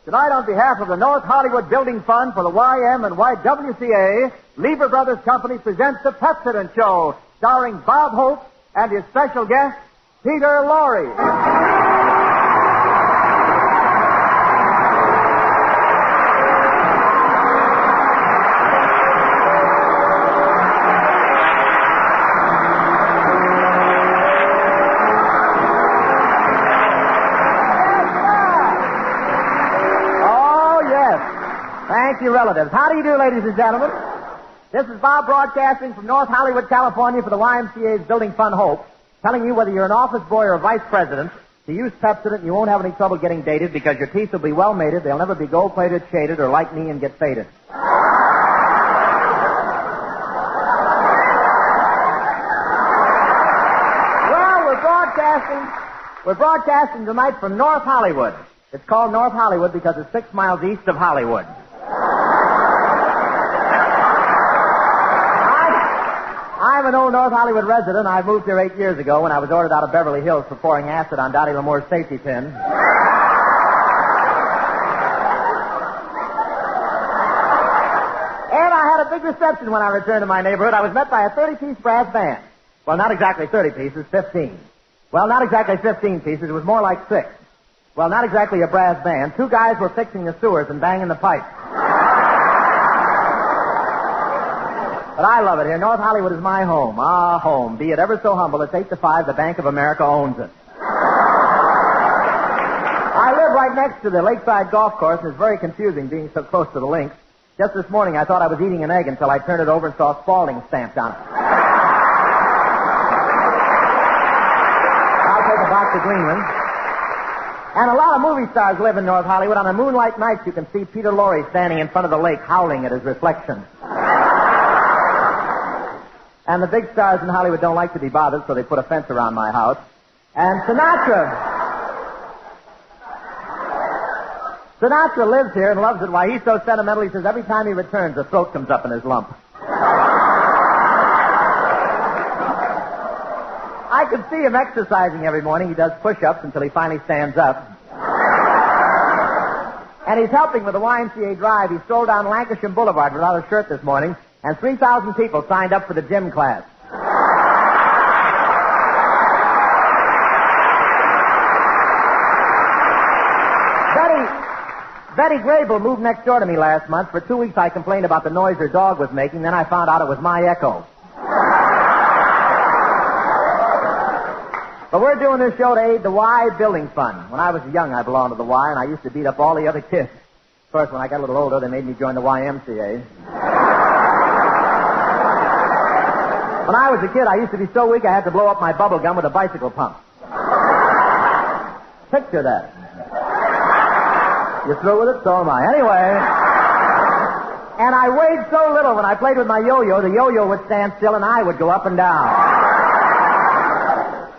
Tonight, on behalf of the North Hollywood Building Fund for the YM and YWCA, Lever Brothers Company presents the Pepsodent Show, starring Bob Hope and his special guest, Peter Lorre. Thank you, relatives. How do you do, ladies and gentlemen? This is Bob broadcasting from North Hollywood, California for the YMCA's Building Fund Hope, telling you whether you're an office boy or a vice president, to use Pepsodent, you won't have any trouble getting dated because your teeth will be well mated, they'll never be gold-plated, shaded, or like me and get faded. Well, we're broadcasting tonight from North Hollywood. It's called North Hollywood because it's 6 miles east of Hollywood. I'm an old North Hollywood resident. I moved here 8 years ago when I was ordered out of Beverly Hills for pouring acid on Dottie Lamour's safety pin. And I had a big reception when I returned to my neighborhood. I was met by a 30-piece brass band. Well, not exactly 30 pieces, 15. Well, not exactly 15 pieces. It was more like 6. Well, not exactly a brass band. 2 guys were fixing the sewers and banging the pipes. But I love it here. North Hollywood is my home. Our home. Be it ever so humble, it's 8 to 5. The Bank of America owns it. I live right next to the Lakeside Golf Course, and it's very confusing being so close to the links. Just this morning, I thought I was eating an egg until I turned it over and saw Spalding stamped on it. I'll take a box of Greenland. And a lot of movie stars live in North Hollywood. On a moonlight night, you can see Peter Lorre standing in front of the lake, howling at his reflection. And the big stars in Hollywood don't like to be bothered, so they put a fence around my house. And Sinatra lives here and loves it. Why, he's so sentimental, he says every time he returns, a throat comes up in his lump. I could see him exercising every morning. He does push-ups until he finally stands up. And he's helping with the YMCA drive. He strolled down Lancashire Boulevard without a shirt this morning, and 3,000 people signed up for the gym class. Betty Grable moved next door to me last month. For 2 weeks I complained about the noise her dog was making. Then I found out it was my echo. But we're doing this show to aid the Y Building Fund. When I was young, I belonged to the Y, and I used to beat up all the other kids. Of course, when I got a little older, they made me join the YMCA. When I was a kid, I used to be so weak I had to blow up my bubble gum with a bicycle pump. Picture that. You're through with it? So am I. Anyway, and I weighed so little when I played with my yo-yo, the yo-yo would stand still and I would go up and down.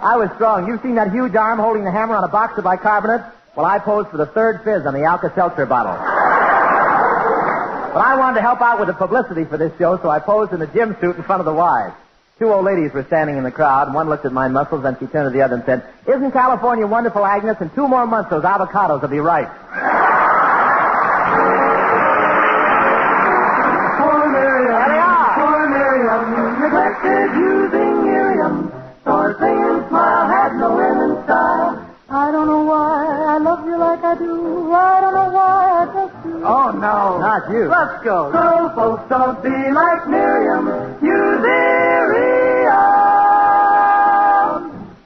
I was strong. You've seen that huge arm holding the hammer on a box of bicarbonate? Well, I posed for the 3rd fizz on the Alka-Seltzer bottle. But I wanted to help out with the publicity for this show, so I posed in a gym suit in front of the wives. 2 old ladies were standing in the crowd, and one looked at my muscles, and she turned to the other and said, "Isn't California wonderful, Agnes? In 2 more months, those avocados will be ripe." Poor Miriam, neglected using Miriam. Store singing smile had no end in style. I don't know why I love you like I do. I don't know why I just do. Oh, no. Not you. Let's go. Girl folks don't be like Miriam. Use Miriam.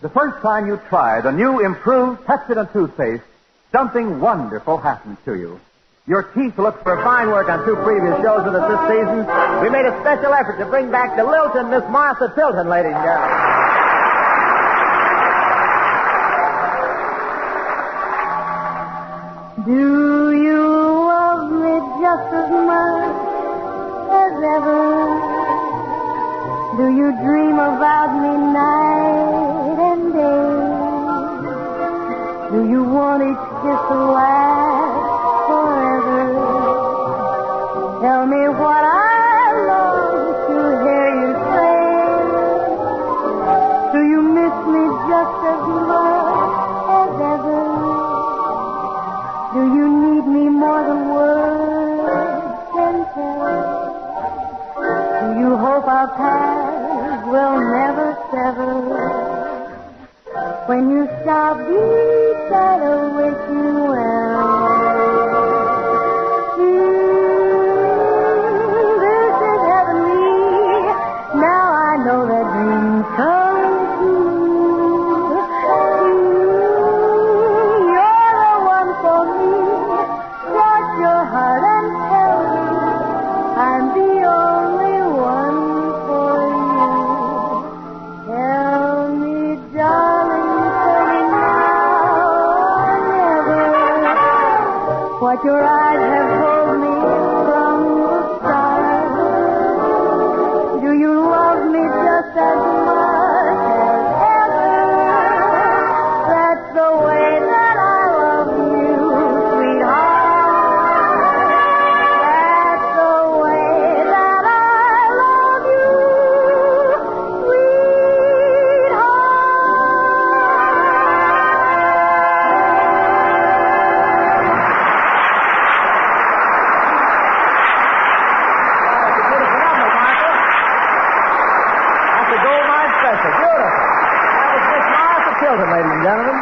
The first time you try the new improved Pepsodent toothpaste, something wonderful happens to you. Your teeth look For fine work on 2 previous shows with us this season, we made a special effort to bring back the Lilton Miss Martha Tilton, ladies and gentlemen. Do you love me just as much as ever? Do you dream about me night and day? Do you want each kiss to last forever? Tell me what I long to hear you say. Do you miss me just as much as ever? Do you need me I'll be try to wish you well. This is heavenly. Now I know that dreams come true. You're the one for me. Cross your heart and tell me I'm the only one for you. Tell me, darling, tell me now or never what your eyes have told me from the start. Do you love me just as much as ever? That's the way that I love you, sweetheart. That's the way that I love you, That's a gold mine special. Beautiful. That was Miss Martha Tilton, ladies and gentlemen.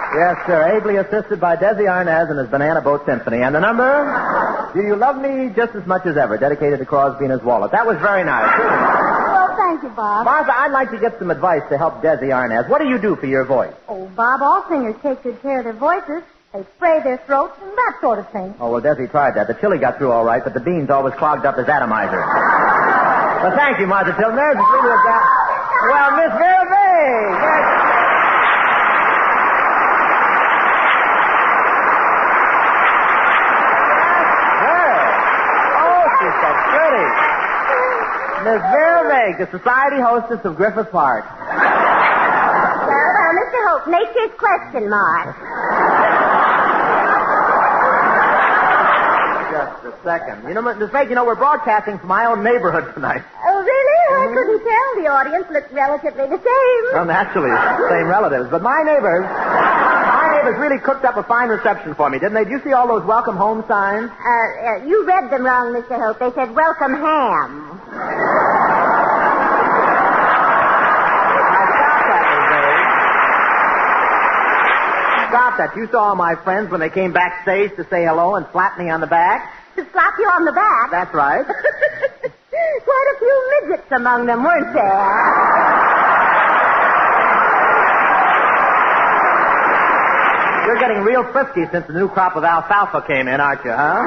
Yes, sir. Ably assisted by Desi Arnaz and his Banana Boat Symphony. And the number, Do You Love Me Just as Much as Ever, dedicated to Crosby and his wallet. That was very nice. Well, thank you, Bob. Martha, I'd like to get some advice to help Desi Arnaz. What do you do for your voice? Oh, Bob, all singers take good care of their voices. They spray their throats and that sort of thing. Oh, well, Desi tried that. The chili got through all right, but the beans always clogged up his atomizer. Well, thank you, Martha Tilton. There's really a guy. Well, Miss Vera May. Pretty. Miss Vera Meg, the society hostess of Griffith Park. Well, Mr. Hope, nature's question mark. Just a second. You know, Miss Meg, we're broadcasting from my own neighborhood tonight. Oh, really? I couldn't tell. The audience looks relatively the same. Well, naturally, same relatives. But my neighbors really cooked up a fine reception for me, didn't they? Did you see all those welcome home signs? You read them wrong, Mr. Hope. They said, welcome ham. Stop that. You saw all my friends when they came backstage to say hello and slap me on the back? To slap you on the back? That's right. Quite a few midgets among them, weren't there? You're getting real frisky since the new crop of alfalfa came in, aren't you, huh?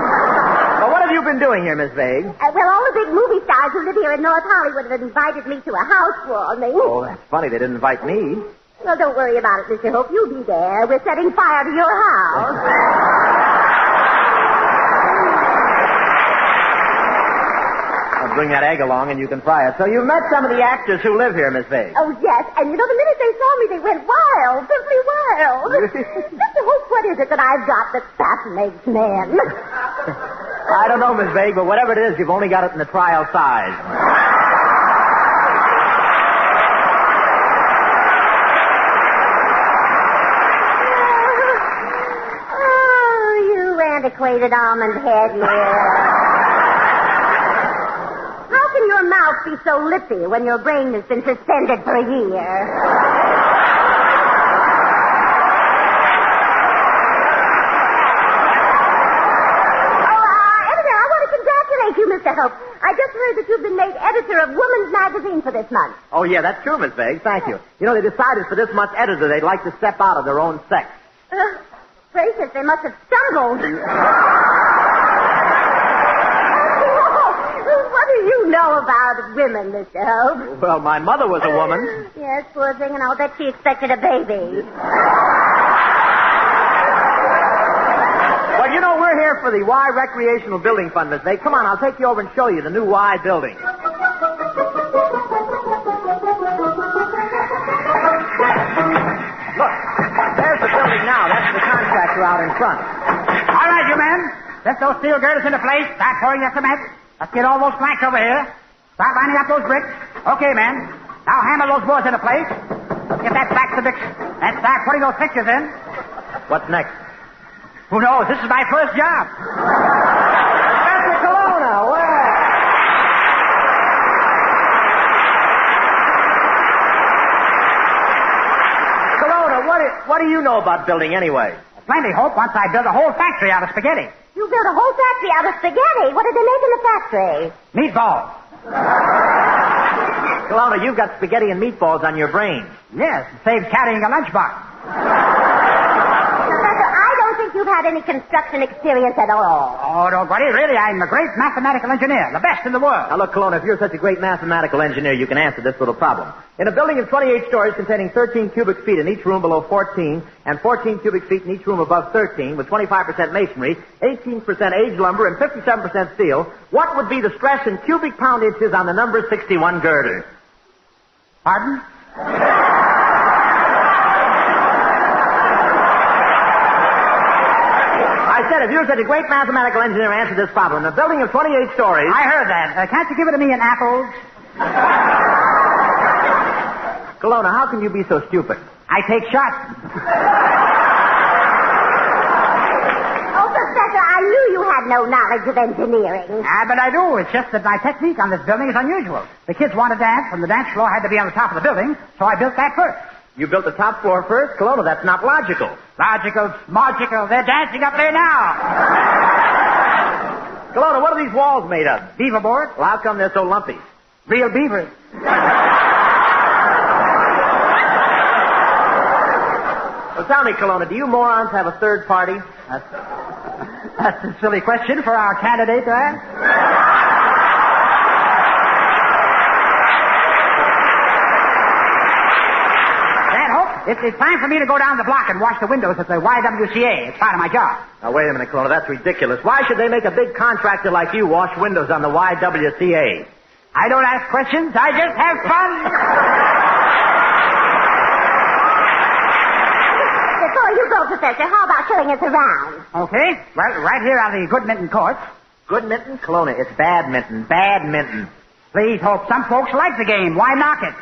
Well, what have you been doing here, Miss Vague? Well, all the big movie stars who live here in North Hollywood have invited me to a housewarming. Oh, that's funny. They didn't invite me. Well, don't worry about it, Mr. Hope. You'll be there. We're setting fire to your house. I'll bring that egg along and you can fry it. So you met some of the actors who live here, Miss Vague. Oh, yes. And the minute they saw me, they went wild. Simply wild. Mr. Hope, what is it that I've got that fascinates men? I don't know, Miss Vague, but whatever it is, you've only got it in the trial size. Oh, you antiquated almond head here. How can your mouth be so lippy when your brain has been suspended for a year? You, Mr. Hope. I just heard that you've been made editor of Woman's Magazine for this month. Oh, yeah, that's true, Miss Vague. Thank you. They decided for this month's editor they'd like to step out of their own sex. Gracious, they must have stumbled. What do you know about women, Mr. Hope? Well, my mother was a woman. Yes, poor thing, and I'll bet she expected a baby. Well, we're here for the Y Recreational Building Fund, Miss Vague. Come on, I'll take you over and show you the new Y building. Look, there's the building now. That's the contractor out in front. All right, you men. Set those steel girders into place. Start pouring your cement. Let's get all those planks over here. Start lining up those bricks. Okay, men. Now hammer those boards into place. Get that back to the... And start putting those fixtures in. What's next? Who knows? This is my first job. Jerry Colonna, where? Colonna, what do you know about building anyway? Plenty, Hope, once I build a whole factory out of spaghetti. You built a whole factory out of spaghetti. What did they make in the factory? Meatballs. Colonna, you've got spaghetti and meatballs on your brain. Yes, it saves carrying a lunchbox. Professor, I don't think you've had any construction experience at all. Oh, don't worry. Really, I'm a great mathematical engineer, the best in the world. Now, look, Colonna, if you're such a great mathematical engineer, you can answer this little problem. In a building of 28 stories containing 13 cubic feet in each room below 14, and 14 cubic feet in each room above 13, with 25% masonry, 18% aged lumber, and 57% steel, what would be the stress in cubic pound inches on the number 61 girder? Pardon? I said, if you're such a great mathematical engineer, answer this problem. In a building of 28 stories... I heard that. Can't you give it to me in apples? Colonna, how can you be so stupid? I take shots. Oh, Professor, I knew you had no knowledge of engineering. But I do. It's just that my technique on this building is unusual. The kids want to dance, and the dance floor had to be on the top of the building, so I built that first. You built the top floor first? Colonna, that's not logical. Logical, smargical. They're dancing up there now. Colonna, what are these walls made of? Beaver board. Well, how come they're so lumpy? Real beavers. Well, tell me, Colonna, do you morons have a third party? That's a silly question for our candidate to ask. It's time for me to go down the block and wash the windows at the YWCA. It's part of my job. Now, wait a minute, Colonna. That's ridiculous. Why should they make a big contractor like you wash windows on the YWCA? I don't ask questions. I just have fun. Before you go, Professor, how about showing us around? Okay. Well, right here are the good mitten courts. Good mitten? Colonna, it's badminton. Badminton. Please, Hope. Some folks like the game. Why knock it?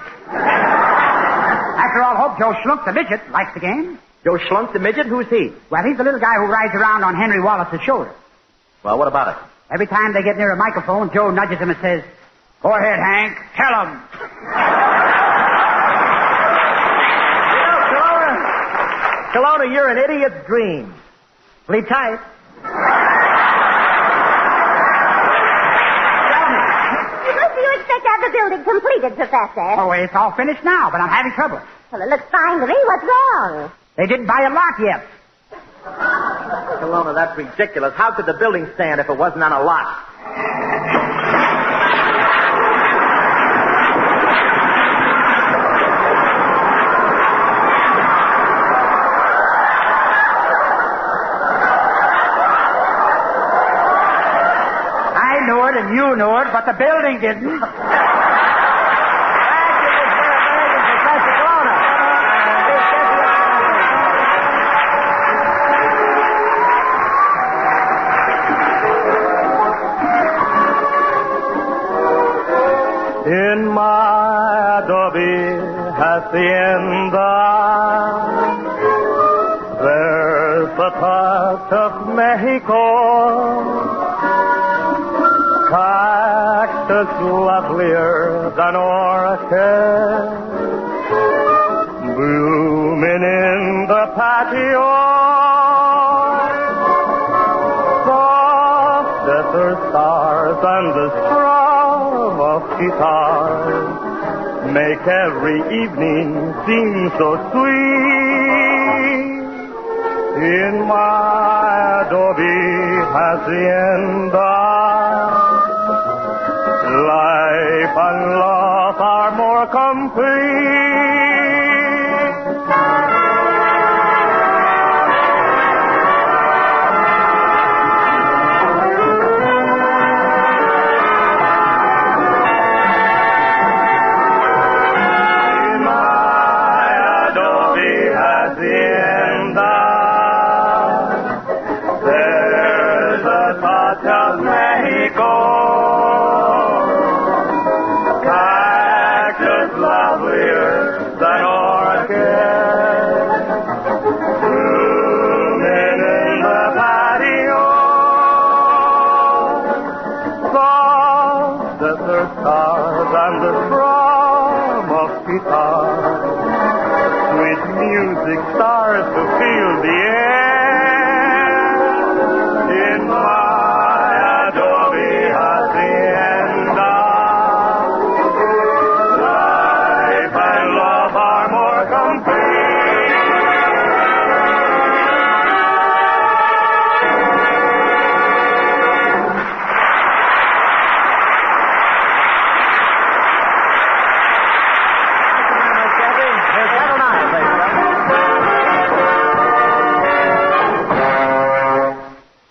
After all, Hope, Joe Schlunk, the midget, likes the game. Joe Schlunk, the midget? Who's he? Well, he's the little guy who rides around on Henry Wallace's shoulder. Well, what about it? Every time they get near a microphone, Joe nudges him and says, "Go ahead, Hank. Tell him." Colonna, you're an idiot's dream. Sleep tight. When do you expect to have the building completed, Professor? Oh, it's all finished now, but I'm having trouble. Well, it looks fine to me. What's wrong? They didn't buy a lot yet. Colonna, that's ridiculous. How could the building stand if it wasn't on a lot? I knew it and you knew it, but the building didn't. In my adobe hacienda, there's a touch of Mexico, cactus lovelier than orchid, blooming in the patio, soft desert stars and the strum of guitars make every evening seem so sweet. In my adobe hacienda, life and love are more complete. music stars to fill the air in my adobe hacienda. Life and love are more complete.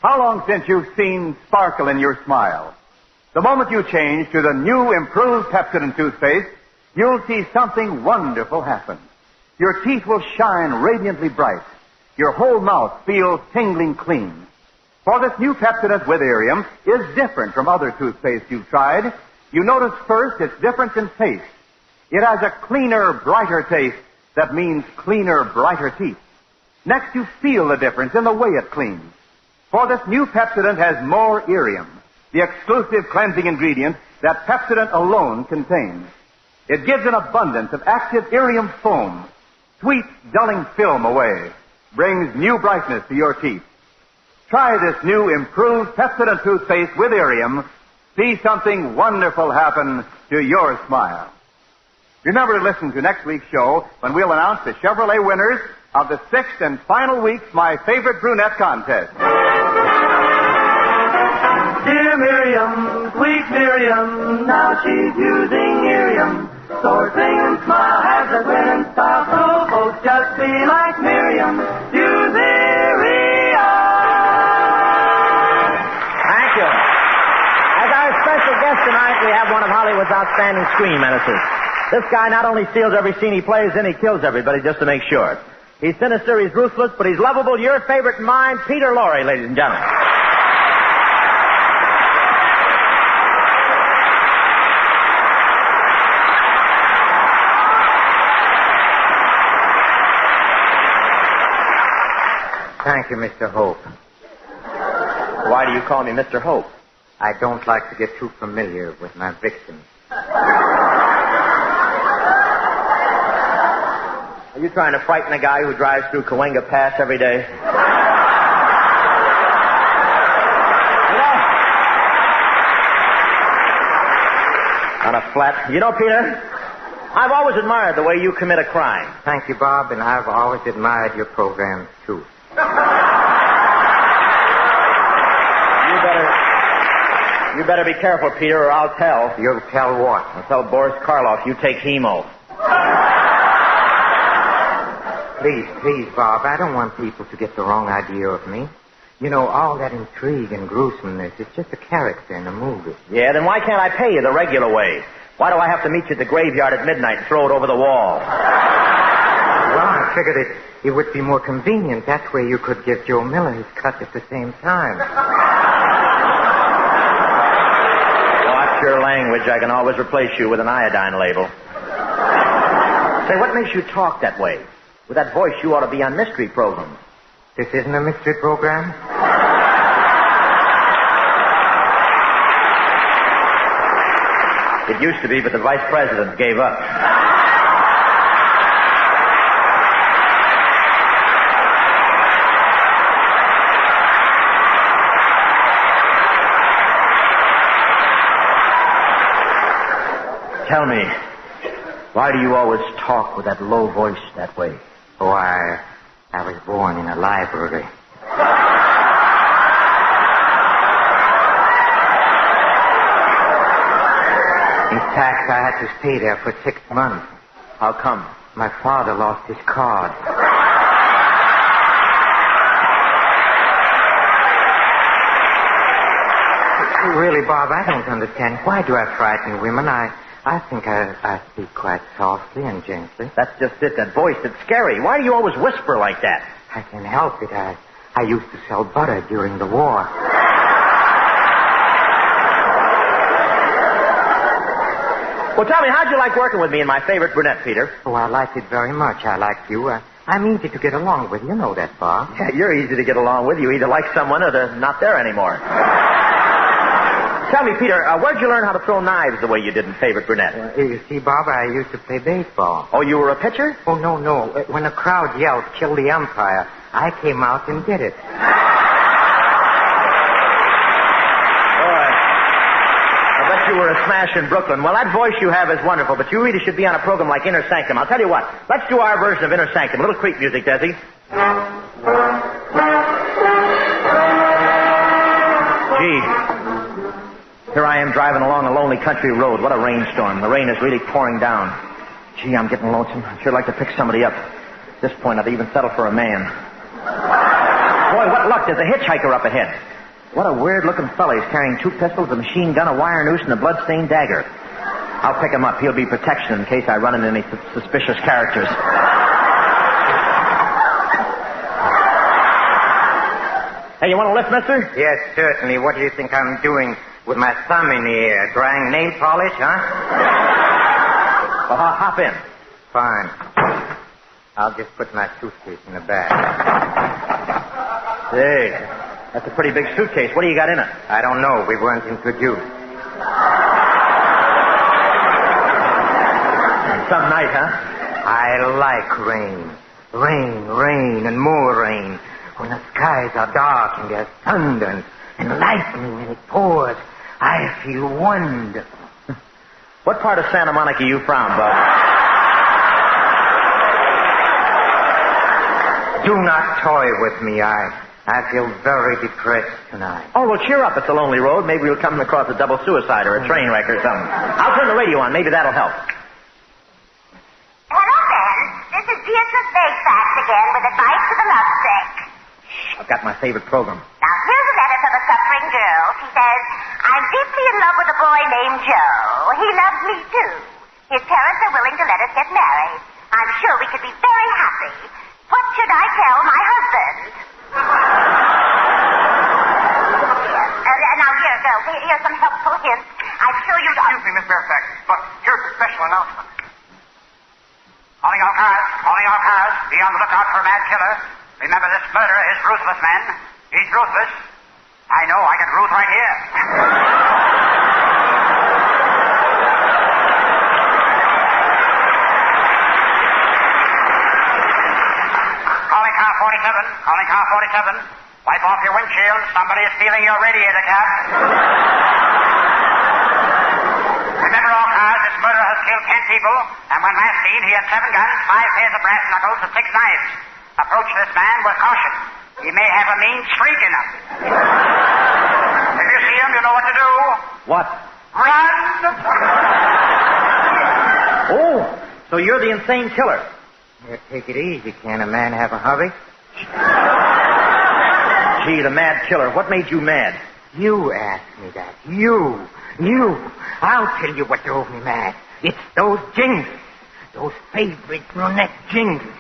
How long since you've seen sparkle in your smile? The moment you change to the new improved Pepsodent toothpaste, you'll see something wonderful happen. Your teeth will shine radiantly bright. Your whole mouth feels tingling clean. For this new Pepsodent with Irium is different from other toothpaste you've tried. You notice first its difference in taste. It has a cleaner, brighter taste that means cleaner, brighter teeth. Next, you feel the difference in the way it cleans. For this new Pepsodent has more Irium, the exclusive cleansing ingredient that Pepsodent alone contains. It gives an abundance of active Irium foam, sweeps dulling film away, brings new brightness to your teeth. Try this new improved Pepsodent toothpaste with Irium. See something wonderful happen to your smile. Remember to listen to next week's show when we'll announce the Chevrolet winners of the 6th and final week's My Favorite Brunette contest. Dear Miriam, sweet Miriam, now she's using Irium. So sing and smile, has a grin and style, so folks just be like Miriam. Use Irium. Thank you. As our special guest tonight, we have one of Hollywood's outstanding screen menaces. This guy not only steals every scene he plays in, he kills everybody just to make sure. He's sinister, he's ruthless, but he's lovable. Your favorite and mine, Peter Lorre, ladies and gentlemen. Thank you, Mr. Hope. Why do you call me Mr. Hope? I don't like to get too familiar with my victims. Are you trying to frighten a guy who drives through Cahuenga Pass every day? On a flat. You know, Peter, I've always admired the way you commit a crime. Thank you, Bob, and I've always admired your programs, too. You better be careful, Peter, or I'll tell. You'll tell what? I'll tell Boris Karloff you take hemo. Please, Bob, I don't want people to get the wrong idea of me. You know, all that intrigue and gruesomeness is just a character in a movie. Yeah, then why can't I pay you the regular way? Why do I have to meet you at the graveyard at midnight and throw it over the wall? Well, I figured it would be more convenient. That way you could give Joe Miller his cut at the same time. Watch your language. I can always replace you with an iodine label. Say, what makes you talk that way? With that voice, you ought to be on mystery programs. This isn't a mystery program? It used to be, but the vice president gave up. Tell me, why do you always talk with that low voice that way? Oh, I was born in a library. In fact, I had to stay there for 6 months. How come? My father lost his card. Really, Bob, I don't understand. Why do I frighten women? I think I speak quite softly and gently. That's just it, that voice. It's scary. Why do you always whisper like that? I can help it. I used to sell butter during the war. Well, tell me, how'd you like working with me in My Favorite Brunette, Peter? Oh, I liked it very much. I liked you. I'm easy to get along with. You know that, Bob. Yeah, you're easy to get along with. You either like someone or they're not there anymore. Tell me, Peter, where'd you learn how to throw knives the way you did in Favorite Brunette? You see, Bob, I used to play baseball. Oh, you were a pitcher? Oh, no. When a crowd yelled, "Kill the umpire," I came out and did it. You were a smash in Brooklyn. Well, that voice you have is wonderful, but you really should be on a program like Inner Sanctum. I'll tell you what. Let's do our version of Inner Sanctum. A little creep music, Desi. Gee. Here I am driving along a lonely country road. What a rainstorm. The rain is really pouring down. Gee, I'm getting lonesome. I'd sure like to pick somebody up. At this point, I'd even settle for a man. Boy, what luck. There's a hitchhiker up ahead. What a weird-looking fella. He's carrying 2 pistols, a machine gun, a wire noose, and a blood-stained dagger. I'll pick him up. He'll be protection in case I run into any suspicious characters. Hey, you want a lift, mister? Yes, certainly. What do you think I'm doing with my thumb in the air? Drying nail polish, huh? Well, hop in. Fine. I'll just put my suitcase in the bag. Hey, that's a pretty big suitcase. What do you got in it? I don't know. We weren't introduced. Some night, huh? I like rain. Rain, and more rain. When the skies are dark and there's thunder and lightning and it pours, I feel wonderful. What part of Santa Monica are you from, Bud? Do not toy with me. I feel very depressed tonight. Oh, well, cheer up. It's a lonely road. Maybe we'll come across a double suicide or a train wreck or something. I'll turn the radio on. Maybe that'll help. Hello, Ben. This is Beatrice Bakefax again with advice for the lovesick. I've got my favorite program. Now, here's a letter from a suffering girl. She says, I'm deeply in love with a boy named Joe. He loves me, too. His parents are willing to let us get married. I'm sure we could be very happy. What should I tell my husband? Now, here, girls, here's some helpful hints. I'm sure you... Excuse me, Miss Fairfax, but here's a special announcement. Calling all cars. Be on the lookout for a mad killer. Remember, this murderer is ruthless, men. He's ruthless. I know, I can root right here. Calling car 47. Wipe off your windshield. Somebody is stealing your radiator cap. Remember, all cars, this murderer has killed 10 people, and when last seen, he had 7 guns, 5 pairs of brass knuckles, and 6 knives. Approach this man with caution. He may have a mean streak in him. If you see him, you know what to do. What? Run! Oh, so you're the insane killer. Here, take it easy. Can a man have a hobby? Gee, the mad killer. What made you mad? You asked me that. You. I'll tell you what drove me mad. It's those jingles. Those Favorite Brunette jingles.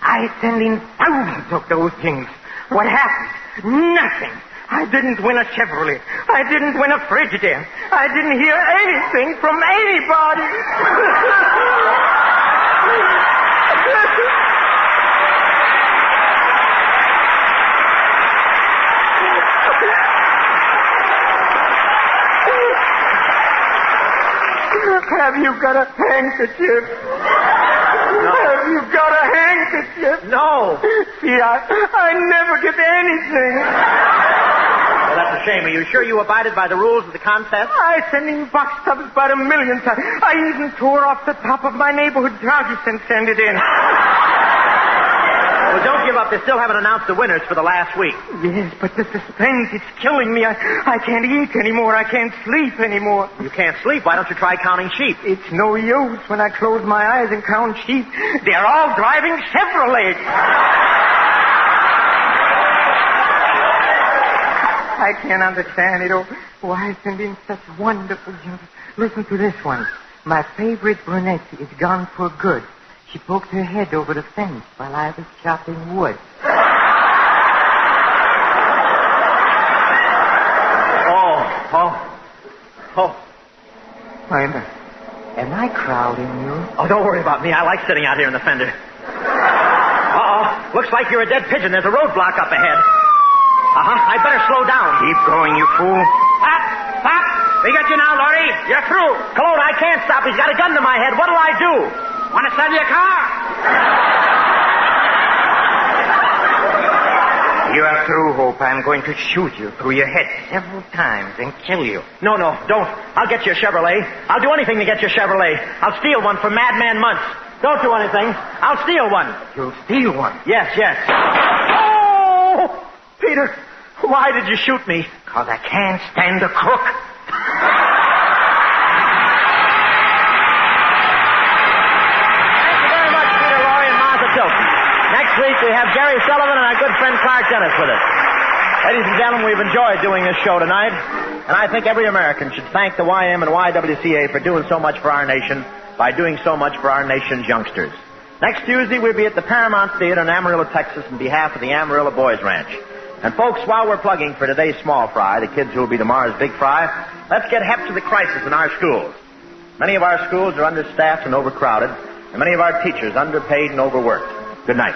I send in thousands of those jingles. What happened? Nothing. I didn't win a Chevrolet. I didn't win a Frigidaire. I didn't hear anything from anybody. Have you got a handkerchief? No. Have you got a handkerchief? No. See, I never get anything. Well, that's a shame. Are you sure you abided by the rules of the contest? I sent in box tubs by the millions. I even tore off the top of my neighborhood trousers and sent it in. Well, don't give up. They still haven't announced the winners for the last week. Yes, but the suspense, it's killing me. I can't eat anymore. I can't sleep anymore. You can't sleep. Why don't you try counting sheep? It's no use when I close my eyes and count sheep. They're all driving Chevrolets. I can't understand it. Oh, why send in such wonderful jingles? Listen to this one. My favorite brunette is gone for good. She poked her head over the fence while I was chopping wood. Oh. Am I crowding you? Oh, don't worry about me. I like sitting out here in the fender. Uh-oh. Looks like you're a dead pigeon. There's a roadblock up ahead. Uh-huh. I'd better slow down. Keep going, you fool. Stop! We got you now, Lorre. You're through. Colonna, I can't stop. He's got a gun to my head. What'll I do? Want to sell you a car? You are through, Hope. I'm going to shoot you through your head several times and kill you. No, don't. I'll get you a Chevrolet. I'll do anything to get you a Chevrolet. I'll steal one from Madman Muntz. Don't do anything. I'll steal one. You'll steal one? Yes. Oh! Peter, why did you shoot me? Because I can't stand a crook. Thank you very much, Peter Lorre and Martha Tilton. Next week, we have Jerry Sullivan and our good friend Clark Dennis with us. Ladies and gentlemen, we've enjoyed doing this show tonight, and I think every American should thank the YM and YWCA for doing so much for our nation by doing so much for our nation's youngsters. Next Tuesday, we'll be at the Paramount Theater in Amarillo, Texas, on behalf of the Amarillo Boys Ranch. And folks, while we're plugging for today's small fry, the kids who will be tomorrow's big fry, let's get hep to the crisis in our schools. Many of our schools are understaffed and overcrowded, and many of our teachers underpaid and overworked. Good night.